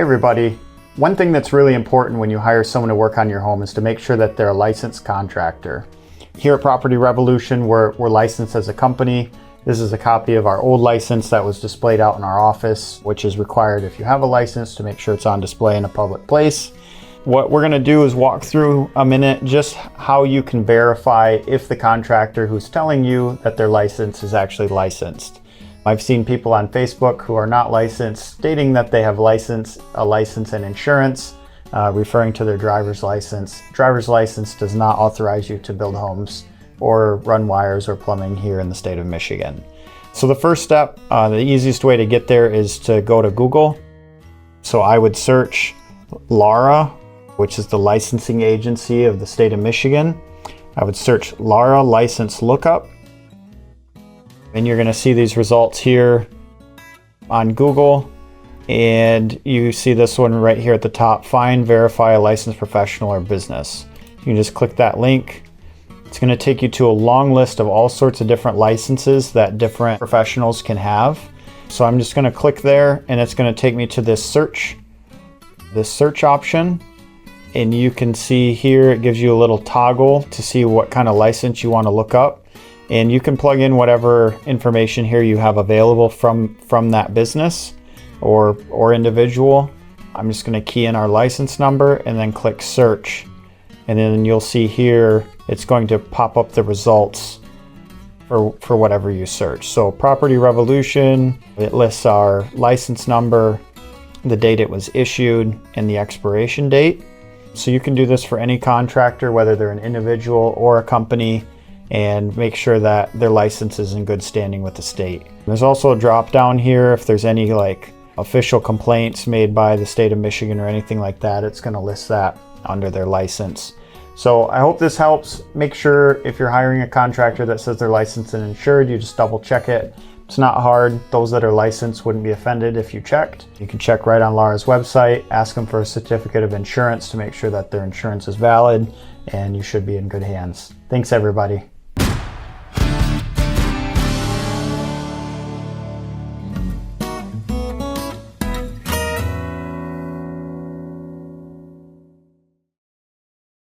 Hey everybody, one thing that's really important when you hire someone to work on your home is to make sure that they're a licensed contractor. Here at Property Revolution, we're licensed as a company. This is a copy of our old license that was displayed out in our office, which is required if you have a license to make sure it's on display in a public place. What we're going to do is walk through a minute just how you can verify if the contractor who's telling you that their license is actually licensed. I've seen people on Facebook who are not licensed stating that they have a license and insurance, referring to their driver's license. Driver's license does not authorize you to build homes or run wires or plumbing here in the state of Michigan. So the first step, the easiest way to get there is to go to Google. So I would search LARA, which is the licensing agency of the state of Michigan. I would search LARA license lookup. And you're going to see these results here on Google. And you see this one right here at the top, find, verify a licensed professional or business. You can just click that link. It's going to take you to a long list of all sorts of different licenses that different professionals can have. So I'm just going to click there and it's going to take me to this search option. And you can see here, it gives you a little toggle to see what kind of license you want to look up. And you can plug in whatever information here you have available from that business or individual. I'm just going to key in our license number and then click search. And then you'll see here, it's going to pop up the results for whatever you search. So Property Revolution, it lists our license number, the date it was issued, and the expiration date. So you can do this for any contractor, whether they're an individual or a company, and make sure that their license is in good standing with the state. There's also a drop down here if there's any like official complaints made by the state of Michigan or anything like that, it's going to list that under their license. So I hope this helps. Make sure if you're hiring a contractor that says they're licensed and insured, you just double check it. It's not hard. Those that are licensed wouldn't be offended if you checked. You can check right on LARA's website, ask them for a certificate of insurance to make sure that their insurance is valid, and you should be in good hands. Thanks everybody.